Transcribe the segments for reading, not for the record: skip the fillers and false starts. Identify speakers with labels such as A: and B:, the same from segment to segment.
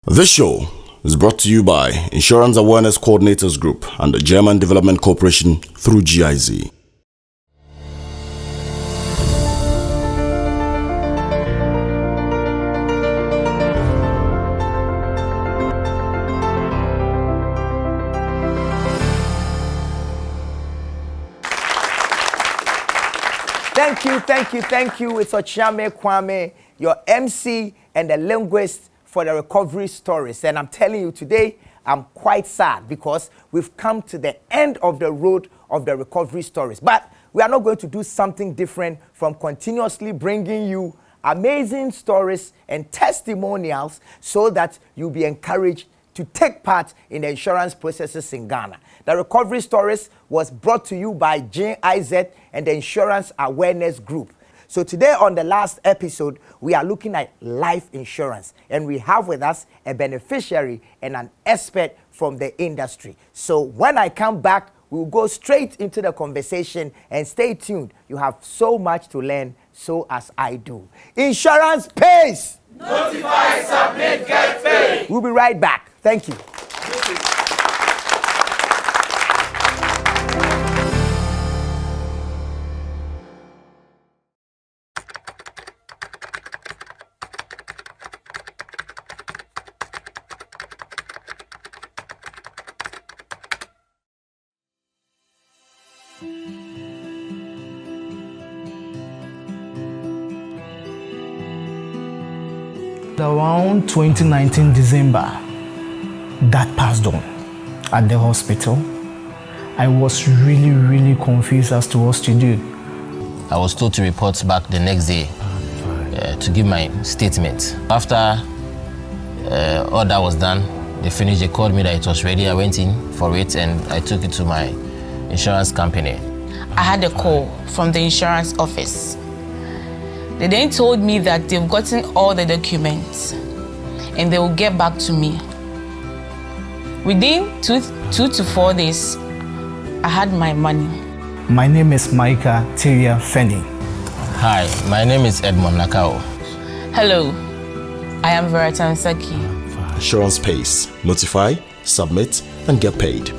A: This show is brought to you by Insurance Awareness Coordinators Group and the German Development Corporation through GIZ.
B: Thank you. It's Ochame Kwame, your MC and the linguist for the recovery stories. And I'm telling you today, I'm quite sad because we've come to the end of the road of the recovery stories. But we are not going to do something different from continuously bringing you amazing stories and testimonials so that you'll be encouraged to take part in the insurance processes in Ghana. The recovery stories was brought to you by GIZ and the Insurance Awareness Group. So today on the last episode, we are looking at life insurance, and we have with us a beneficiary and an expert from the industry. So when I come back, we'll go straight into the conversation, and stay tuned. You have so much to learn, so as I do. Insurance pays!
C: Notify, submit, get paid!
B: We'll be right back. Thank you.
D: Around 2019 December, Dad passed on at the hospital. I was really confused as to what to do.
E: I was told to report back the next day to give my statement. After all that was done, they finished, they called me that it was ready. I went in for it and I took it to my insurance company.
F: I had a call from the insurance office. They then told me that they've gotten all the documents and they will get back to me. Within two to 4 days, I had my money.
D: My name is Micah Teria Fenny.
E: Hi, my name is Edmond Nakao.
F: Hello, I am Veratan Saki.
A: Insurance pays. Notify, submit, and get paid.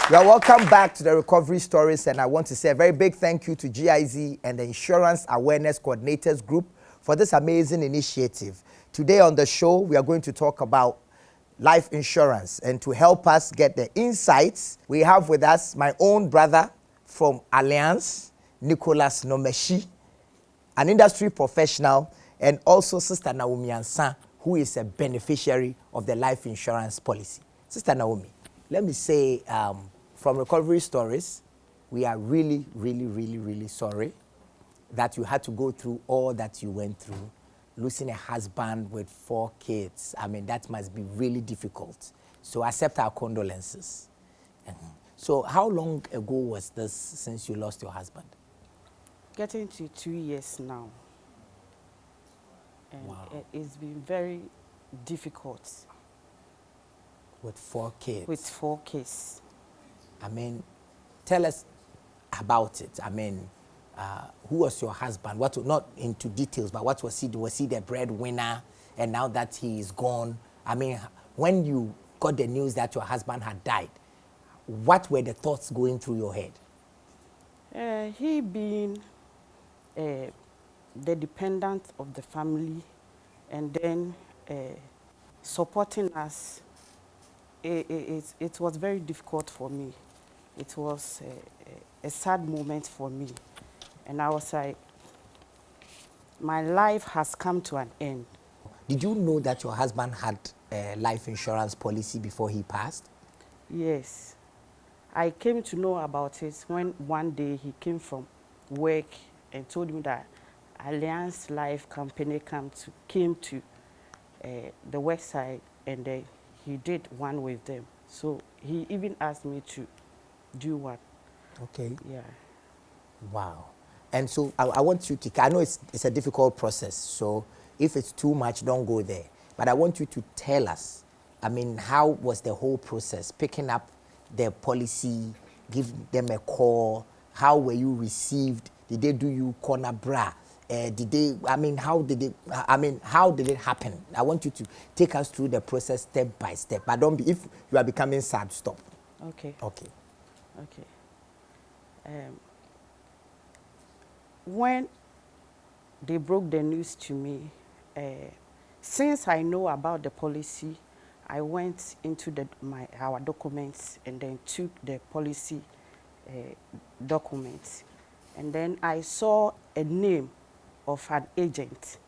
B: You're welcome back to the Recovery Stories, and I want to say a very big thank you to GIZ and the Insurance Awareness Coordinators Group for this amazing initiative. Today on the show, we are going to talk about life insurance, and to help us get the insights, we have with us my own brother from Alliance, Nicholas Nomeshi, an industry professional, and also Sister Naomi Ansan, who is a beneficiary of the life insurance policy. Sister Naomi, let me say, from Recovery Stories, we are really sorry that you had to go through all that you went through, losing a husband with 4 kids. I mean, that must be really difficult. So accept our condolences. So how long ago was this since you lost your husband?
G: Getting to 2 years now. And
B: wow.
G: It's been very difficult.
B: With 4 kids?
G: With 4 kids.
B: I mean, tell us about it. I mean, who was your husband? What, not into details, but what was he? Was he the breadwinner? And now that he is gone, I mean, when you got the news that your husband had died, what were the thoughts going through your head?
G: He being the dependent of the family, and then supporting us, it was very difficult for me. It was a sad moment for me. And I was like, my life has come to an end.
B: Did you know that your husband had a life insurance policy before he passed?
G: Yes. I came to know about it when one day he came from work and told me that Alliance Life Company came to the website, and he did one with them. So he even asked me to do one.
B: Okay.
G: Yeah.
B: Wow. And so I want you to, I know it's a difficult process, so if it's too much, don't go there. But I want you to tell us, I mean, how was the whole process? Picking up the policy, give them a call, how were you received? Did they do you corner bra? Did they, I mean, how did it happen? I want you to take us through the process step by step. But don't be, if you are becoming sad, stop.
G: Okay.
B: Okay.
G: Okay. When they broke the news to me, since I know about the policy, I went into our documents and then took the policy documents. And then I saw a name of an agent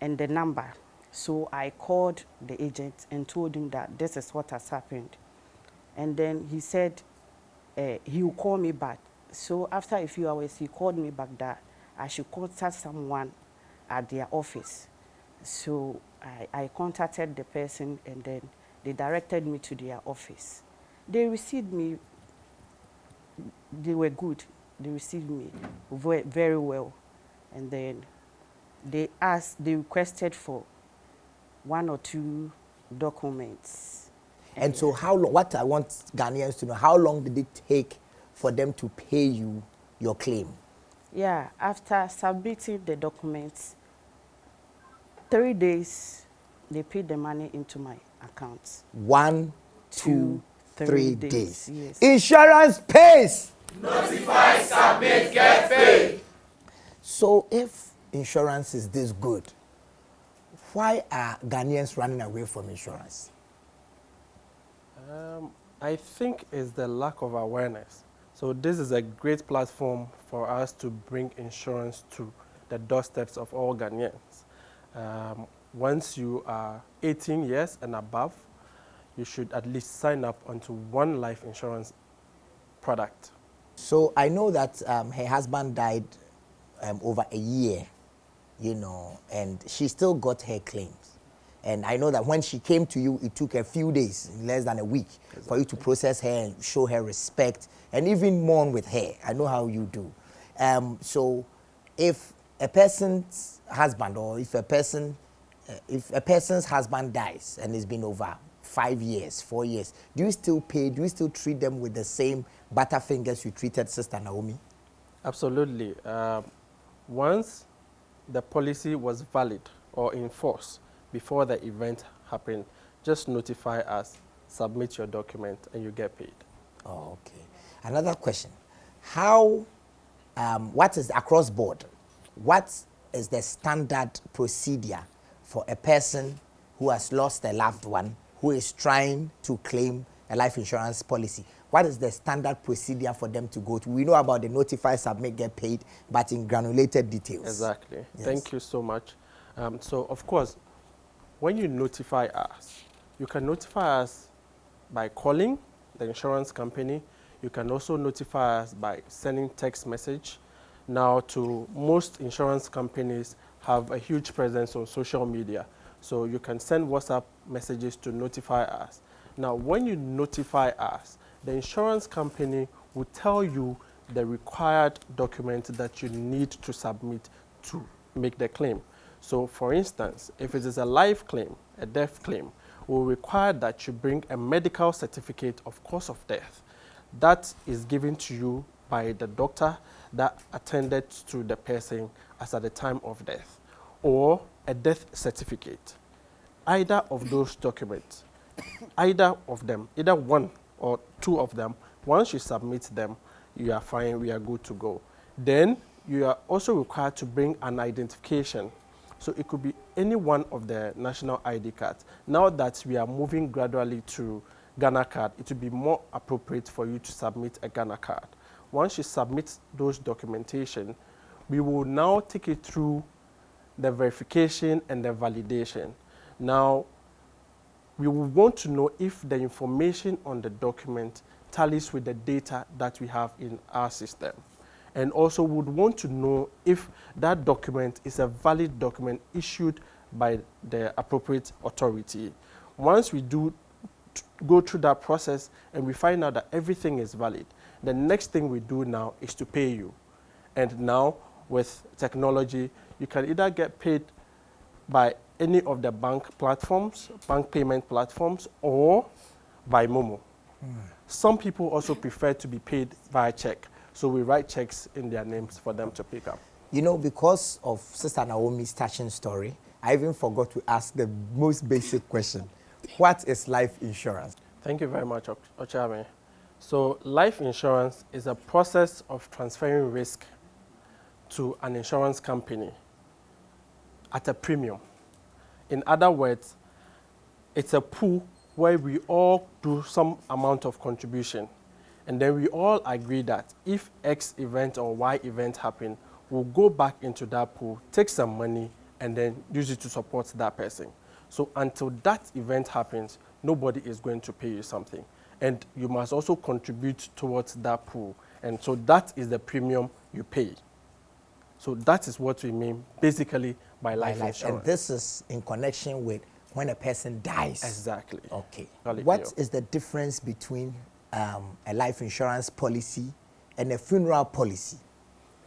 G: and the number. So I called the agent and told him that this is what has happened. And then he said he will call me back. So after a few hours, he called me back that I should contact someone at their office. So I contacted the person, and then they directed me to their office. They received me, they were good. They received me very well. And then they requested for 1 or 2 documents.
B: And so how long, what I want Ghanaians to know, how long did it take for them to pay you your claim?
G: Yeah, after submitting the documents, 3 days, they paid the money into my account.
B: 1, 2, 3 days.
G: Yes.
B: Insurance pays.
C: Notify, submit, get paid.
B: So if insurance is this good, why are Ghanaians running away from insurance?
H: I think it's the lack of awareness. So this is a great platform for us to bring insurance to the doorsteps of all Ghanaians. Once you are 18 years and above, you should at least sign up onto one life insurance product.
B: So I know that her husband died over a year, you know, and she still got her claims. And I know that when she came to you, it took a few days, less than a week, for you to process her and show her respect and even mourn with her. I know how you do. So if a person's husband, or if a person's husband dies and it's been over 5 years, 4 years, do you still pay, do you still treat them with the same butterfingers you treated Sister Naomi?
H: Absolutely. Once the policy was valid or in force before the event happened, just notify us, submit your document, and you get paid.
B: Oh, okay. Another question. How, what is across board? What is the standard procedure for a person who has lost a loved one, who is trying to claim a life insurance policy? What is the standard procedure for them to go to? We know about the notify, submit, get paid, but in granulated details.
H: Exactly.
B: Yes.
H: Thank you so much. So, of course, when you notify us, you can notify us by calling the insurance company. You can also notify us by sending text message. Now, to most insurance companies have a huge presence on social media. So you can send WhatsApp messages to notify us. Now, when you notify us, the insurance company will tell you the required document that you need to submit to make the claim. So, for instance, if it is a life claim, a death claim, we will require that you bring a medical certificate of cause of death. That is given to you by the doctor that attended to the person as at the time of death, or a death certificate. Either of those documents, either of them, either 1 or 2 of them, once you submit them, you are fine, we are good to go. Then you are also required to bring an identification. So it could be any one of the national ID cards. Now that we are moving gradually to Ghana card, it will be more appropriate for you to submit a Ghana card. Once you submit those documentation, we will now take it through the verification and the validation. Now, we will want to know if the information on the document tallies with the data that we have in our system. And also would want to know if that document is a valid document issued by the appropriate authority. Once we do go through that process and we find out that everything is valid, the next thing we do now is to pay you. And now, with technology, you can either get paid by any of the bank platforms, bank payment platforms, or by Momo. Some people also prefer to be paid via check. So we write checks in their names for them to pick up.
B: You know, because of Sister Naomi's touching story, I even forgot to ask the most basic question. What is life insurance?
H: Thank you very much, Ochame. So life insurance is a process of transferring risk to an insurance company at a premium. In other words, it's a pool where we all do some amount of contribution, and then we all agree that if X event or Y event happen, we'll go back into that pool, take some money, and then use it to support that person. So until that event happens, nobody is going to pay you something. And you must also contribute towards that pool. And so that is the premium you pay. So that is what we mean basically by life insurance.
B: And this is in connection with when a person dies.
H: Exactly.
B: Okay. What is the difference between a life insurance policy and a funeral policy?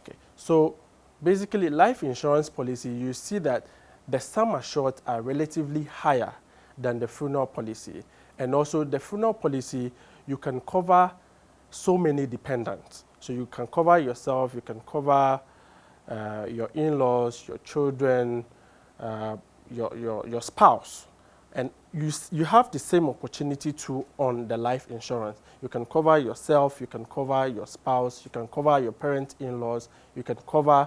H: Okay. So basically, life insurance policy, you see that the sum assured are relatively higher than the funeral policy. And also the funeral policy, you can cover so many dependents. So you can cover yourself, you can cover your in-laws, your children, your spouse. And you have the same opportunity too on the life insurance. You can cover yourself, you can cover your spouse, you can cover your parent in-laws, you can cover,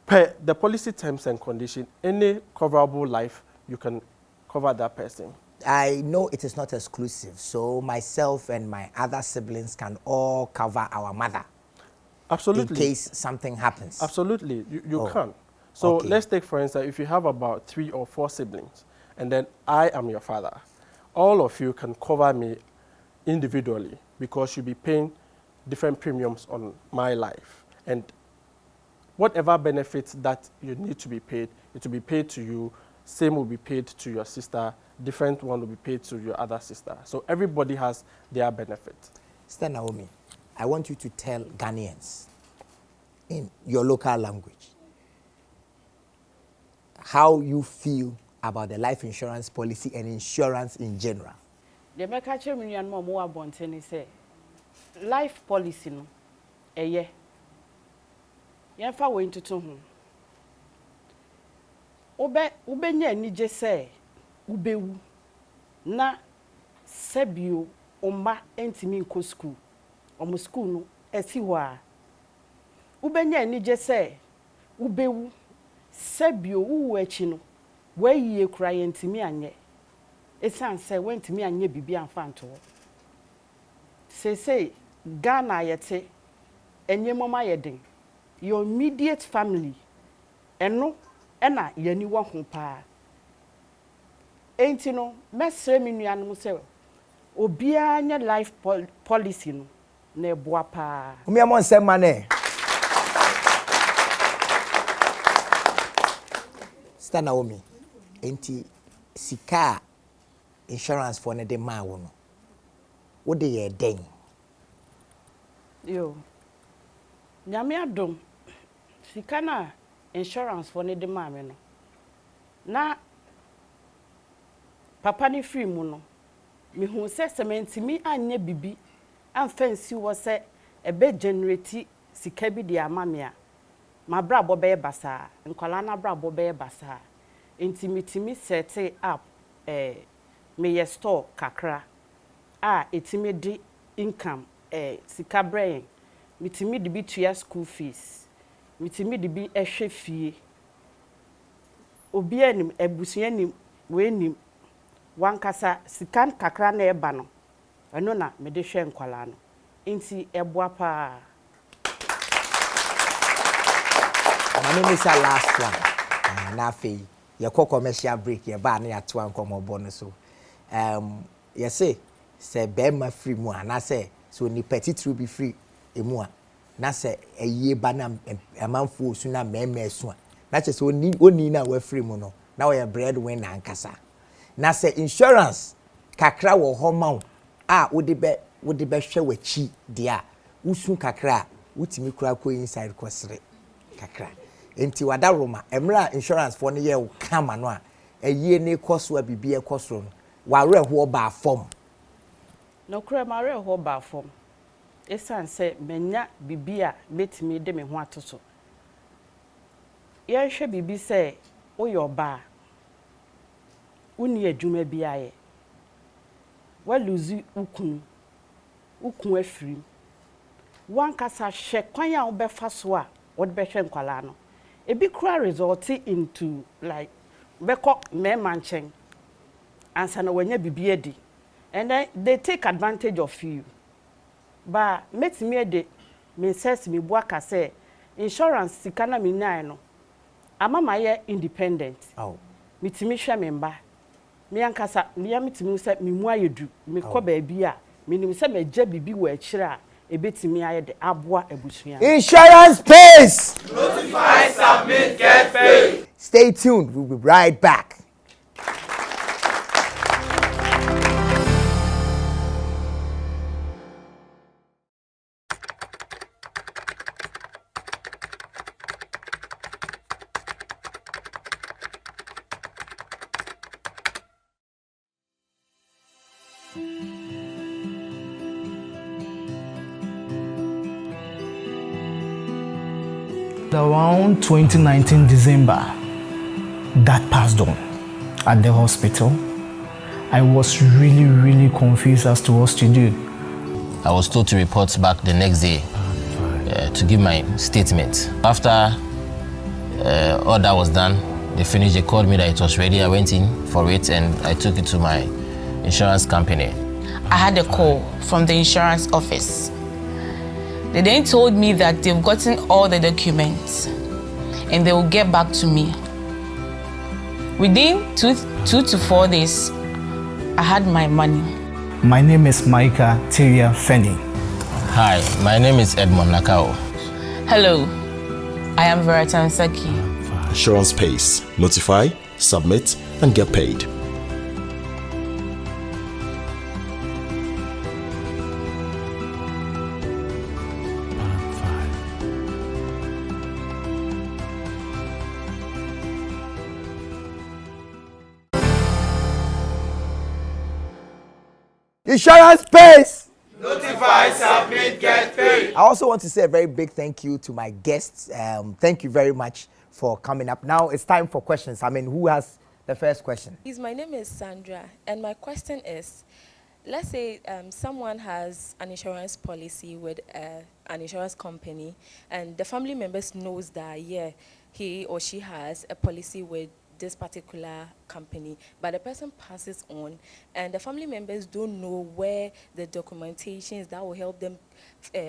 H: per the policy terms and conditions, any coverable life, you can cover that person.
B: I know it is not exclusive, so myself and my other siblings can all cover our mother.
H: Absolutely.
B: In case something happens.
H: Absolutely, you can. So let's take, for instance, if you have about 3 or 4 siblings, and then I am your father, all of you can cover me individually because you'll be paying different premiums on my life. And whatever benefits that you need to be paid, it will be paid to you. Same will be paid to your sister. Different one will be paid to your other sister. So everybody has their benefit.
B: Sister Naomi, I want you to tell Ghanaians in your local language how you feel about the life insurance policy and insurance in general.
G: The mekache million more bontene say life policy no eye yemfa we ntutu ho ubenya ni je say ubewu na sebio oma entimi nko school omo school no esi ho a ubenya ni je say ubewu sebio uwu echi no wayiye kura yentimi anye esan say wentimi anye bibi amfa nto say Ghana yete enye mama yeden your immediate family eno ena yani wo ho pa enti no mesre mi nuanu se obia nya life policy no na eboa pa
B: umi amon se mane Sister Naomi enti sika insurance for ne de ma wo no wo de ye den
G: yo nyame adom sika na insurance for ne de ma me no na papa ni free mu no me hu se sementimi anya bibi amfansi wo se ebe generate sika bi de ama me a ma brabo be basa nkwala na brabo be basa intimitimi set up me ye store kakra etimi di income sika brain mitimi di bi tua school fees mitimi di bi ehwe fie obi anim ebusua nim we nim wankasa sika kakra na eba no eno na me de hwe nkwala no nti eboa pa
B: mama me say last one na fe ye commercial break ye ba na ya to ankomo bono so you say bema free mu na say so ni petit true be free emu a na say eye ba na amanfo osu na meme esu a na che so oni na we free mu no na we bread win na ankasa na say insurance kakra wo ho ma wo a wo de be hwe wachi dia usu kakra wutimi kura ko inside kwesre kakra enti wada roma emra insurance for ne ye wo kama no a eyie ne koso abibie koso no ware ho ba fom
G: no kura mare ho ba fom esan se menya bibia betimi de me ho atoso ye hwe bibi se oyo ba uni adwuma bia ye wa luzi ukun afiri wan kasa hwe kwan a wo be fa so a wo be hwe nkwala no ebi kura result into like beko me manchen ansa na wanya bibia di and then they take advantage of you ba metimi de me says me buaka say insurance sikana me nai no ama maye independent mitimi hwe me mba me ankasa me ya mitimi se me mu ayedu me ko ba bia me nim se me gya bibi wa akira ebetimi aye de aboa abusua
B: insurance pays
C: Notify, submit, get paid.
B: stay tuned, we'll be right back.
D: Around 2019 December, that passed on at the hospital. I was really confused as to what to do.
E: I was told to report back the next day to give my statement. After all that was done, they finished, they called me that it was ready. I went in for it and I took it to my insurance company.
F: I had a call from the insurance office. They then told me that they've gotten all the documents and they will get back to me. Within two to 4 days, I had my money.
D: My name is Micah Teria Feni.
E: Hi, my name is Edmond Nakao.
F: Hello, I am Veratan Saki.
A: Insurance pays. Notify, submit, and get paid.
B: Insurance pays.
C: Notify, submit, get paid.
B: I also want to say a very big thank you to my guests. Thank you very much for coming up. Now it's time for questions. I mean, who has the first question?
I: My name is Sandra, and my question is, let's say someone has an insurance policy with an insurance company, and the family members knows that, yeah, he or she has a policy with this particular company, but the person passes on and the family members don't know where the documentation is that will help them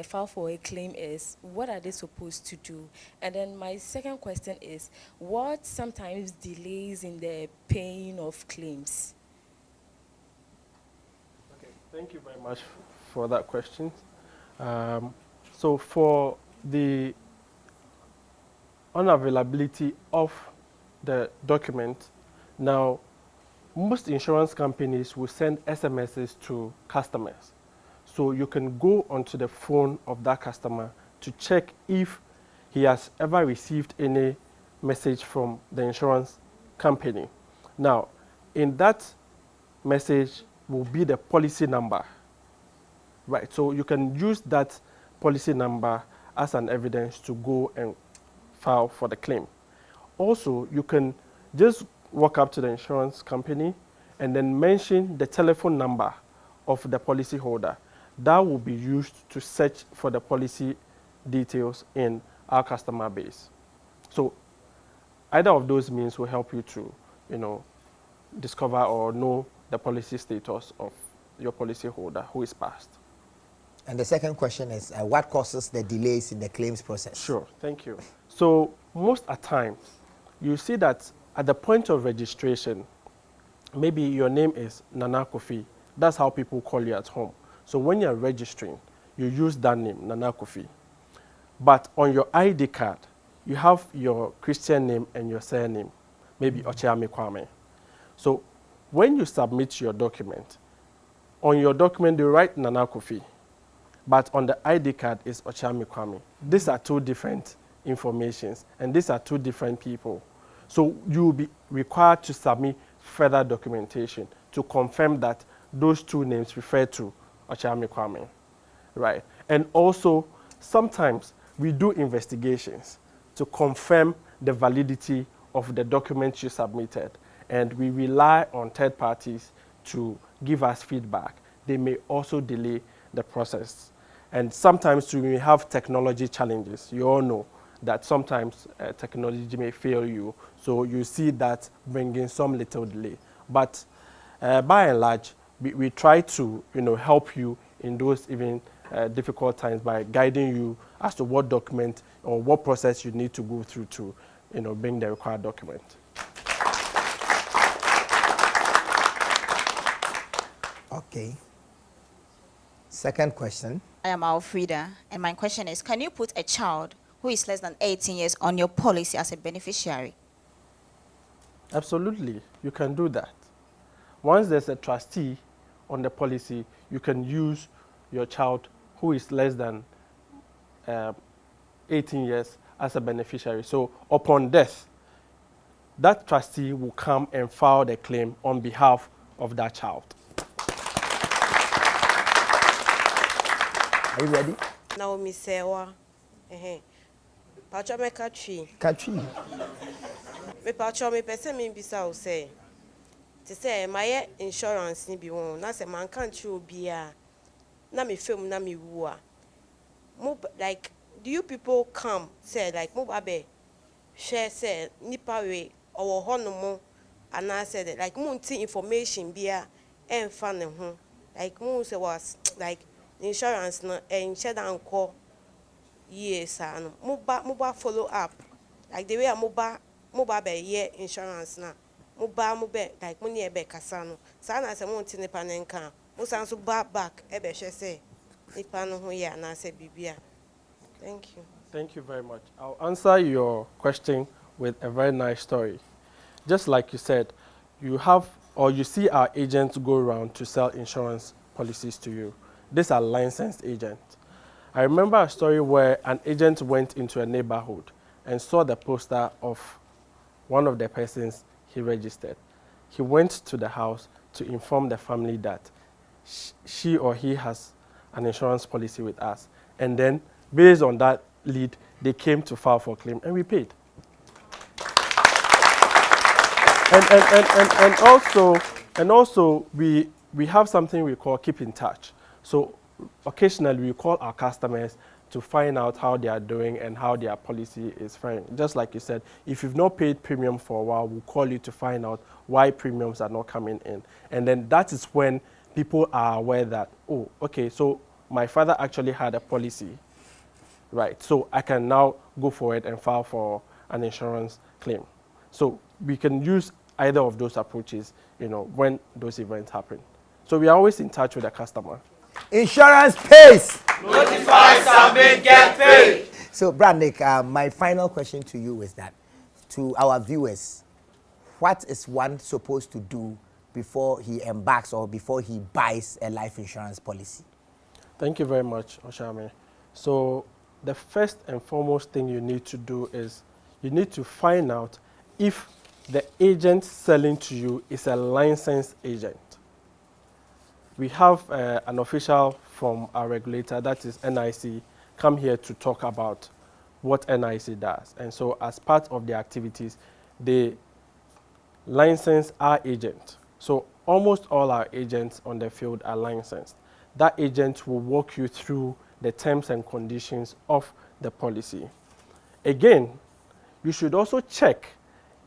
I: file for a claim is. What are they supposed to do? And then my second question is, what sometimes delays in the paying of claims?
H: Okay, thank you very much for that question. So for the unavailability of the document, now most insurance companies will send SMSs to customers. So you can go onto the phone of that customer to check if he has ever received any message from the insurance company. Now, in that message will be the policy number, right? So you can use that policy number as an evidence to go and file for the claim. Also, you can just walk up to the insurance company and then mention the telephone number of the policy holder. That will be used to search for the policy details in our customer base. So either of those means will help you to, discover or know the policy status of your policy holder who is passed.
B: And the second question is, what causes the delays in the claims process?
H: Sure, thank you. So most at times, you see that at the point of registration, maybe your name is Nana Kofi. That's how people call you at home. So when you're registering, you use that name, Nana Kofi. But on your ID card, you have your Christian name and your surname, maybe Ocheame Kwame. So when you submit your document, on your document, you write Nana Kofi. but on the ID card is Ochami Kwame. These are two different informations, and these are two different people. So you will be required to submit further documentation to confirm that those two names refer to Ochami Kwame, right? And also, sometimes we do investigations to confirm the validity of the documents you submitted, and we rely on third parties to give us feedback. They may also delay the process. And sometimes we may have technology challenges. You all know that sometimes technology may fail you, so you see that bringing some little delay. But by and large, we try to help you in those even difficult times by guiding you as to what document or what process you need to go through to bring the required document.
B: Okay. Second question.
J: I am Alfreda, and my question is, can you put a child who is less than 18 years on your policy as a beneficiary?
H: Absolutely, you can do that. Once there's a trustee on the policy, you can use your child who is less than 18 years as a beneficiary. So upon death, that trustee will come and file the claim on behalf of that child.
B: Are you ready?
K: Naomi Sewa. Pacho me katri.
B: Katri.
K: Me pacho me pese me bisa o say. Te say my insurance ni bi won. Na say man kan tri obi a. Na me film na me wu a. Like, do you people come say like mo babe share say nipa we owo ho no mo ana say that like mo nti information bia emfa ne ho. Like mo say was like insurance no share dan ko yes and mobile follow up like the way a mobile be ye insurance na mobile like money e be kasa no sa na say mo nti nipa ne nka mo san so back e be hwe say nipa no ho ya na say bibia. Thank you.
H: Thank you very much. I'll answer your question with a very nice story. Just like you said, you see our agents go around to sell insurance policies to you. These are licensed agents. I remember a story where an agent went into a neighborhood and saw the poster of one of the persons he registered. He went to the house to inform the family that she or he has an insurance policy with us. And then, based on that lead, they came to file for claim, and we paid. And also, we have something we call keep in touch. So occasionally we call our customers to find out how they are doing and how their policy is faring. Just like you said, if you've not paid premium for a while, we'll call you to find out why premiums are not coming in. And then that is when people are aware that, oh, okay, so my father actually had a policy, right? So I can now go for it and file for an insurance claim. So we can use either of those approaches, when those events happen. So we are always in touch with the customer.
B: Insurance pays.
C: Notify, submit, get paid.
B: So, Brandnick, my final question to you is that, to our viewers, what is one supposed to do before he embarks or before he buys a life insurance policy?
H: Thank you very much, Oshame. So, the first and foremost thing you need to do is you need to find out if the agent selling to you is a licensed agent. We have an official from our regulator, that is NIC, come here to talk about what NIC does. And so as part of the activities, they license our agent. So almost all our agents on the field are licensed. That agent will walk you through the terms and conditions of the policy. Again, you should also check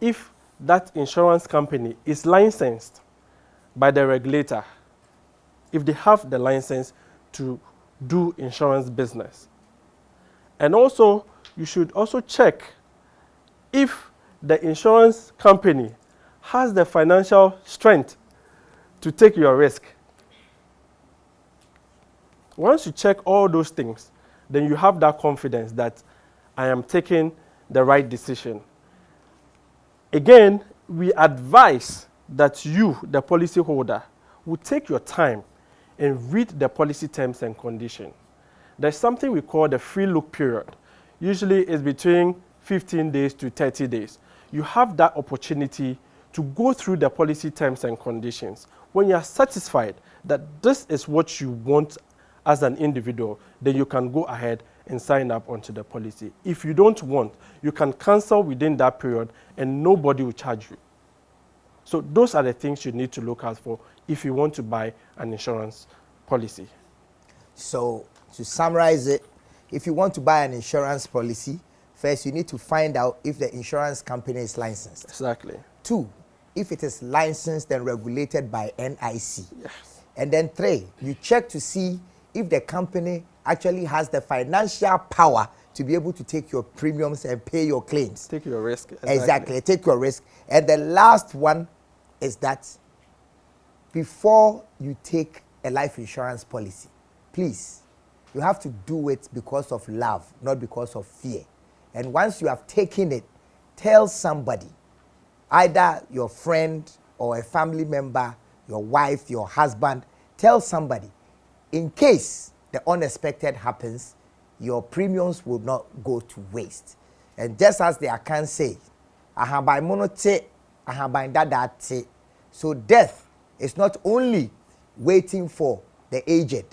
H: if that insurance company is licensed by the regulator, if they have the license to do insurance business. And also, you should also check if the insurance company has the financial strength to take your risk. Once you check all those things, then you have that confidence that I am taking the right decision. Again, we advise that you, the policyholder, will take your time and read the policy terms and conditions. there's something we call the free look period. Usually it's between 15 days to 30 days. You have that opportunity to go through the policy terms and conditions. When you are satisfied that this is what you want as an individual, then you can go ahead and sign up onto the policy. If you don't want, you can cancel within that period and nobody will charge you. So those are the things you need to look out for if you want to buy an insurance policy.
B: So to summarize it, if you want to buy an insurance policy, first you need to find out if the insurance company is licensed.
H: Exactly.
B: 2, if it is licensed and regulated by NIC.
H: Yes.
B: And then 3, you check to see if the company actually has the financial power to be able to take your premiums and pay your claims.
H: Take your risk.
B: Exactly, take your risk. And the last one is that before you take a life insurance policy, please, you have to do it because of love, not because of fear. And once you have taken it, tell somebody, either your friend or a family member, your wife, your husband, tell somebody, in case the unexpected happens, your premiums will not go to waste. And just as the account say, ahabai monote, ahabai dadate. So death is not only waiting for the aged,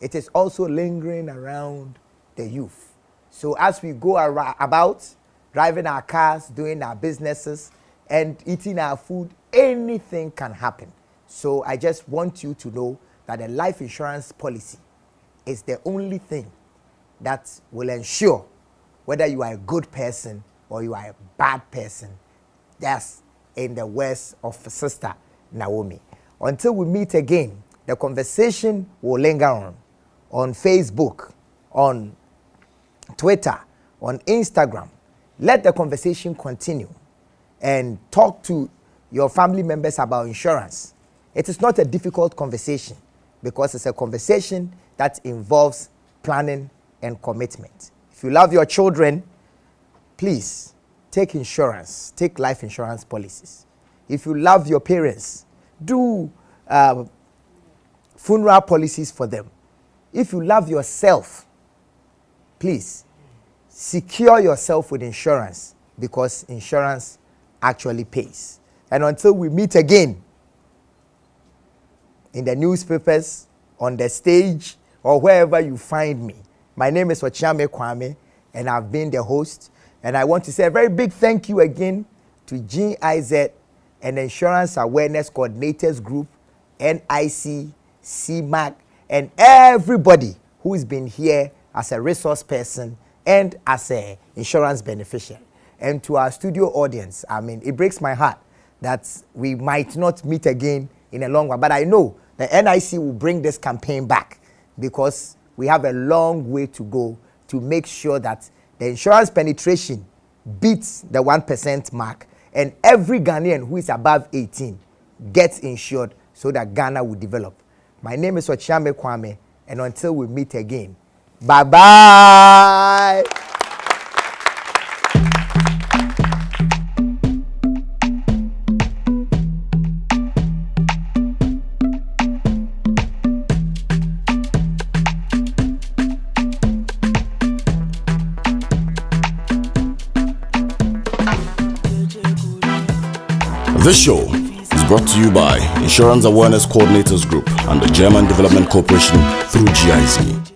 B: it is also lingering around the youth. So as we go about driving our cars, doing our businesses, and eating our food, anything can happen. So I just want you to know that a life insurance policy is the only thing that will ensure whether you are a good person or you are a bad person. That's in the words of Sister Naomi. Until we meet again, the conversation will linger on Facebook, on Twitter, on Instagram. Let the conversation continue and talk to your family members about insurance. It is not a difficult conversation because it's a conversation that involves planning and commitment. If you love your children, please take insurance, take life insurance policies. If you love your parents, do funeral policies for them. If you love yourself, please secure yourself with insurance because insurance actually pays. And until we meet again in the newspapers, on the stage, or wherever you find me, my name is Ochiame Kwame, and I've been the host. And I want to say a very big thank you again to GIZ and the Insurance Awareness Coordinators Group, NIC, CMAC, and everybody who has been here as a resource person and as an insurance beneficiary. And to our studio audience, I mean, it breaks my heart that we might not meet again in a long while, but I know the NIC will bring this campaign back because we have a long way to go to make sure that the insurance penetration beats the 1% mark and every Ghanaian who is above 18 gets insured so that Ghana will develop. My name is Ochiame Kwame, and until we meet again, bye-bye.
A: This show is brought to you by Insurance Awareness Coordinators Group and the German Development Corporation through GIZ.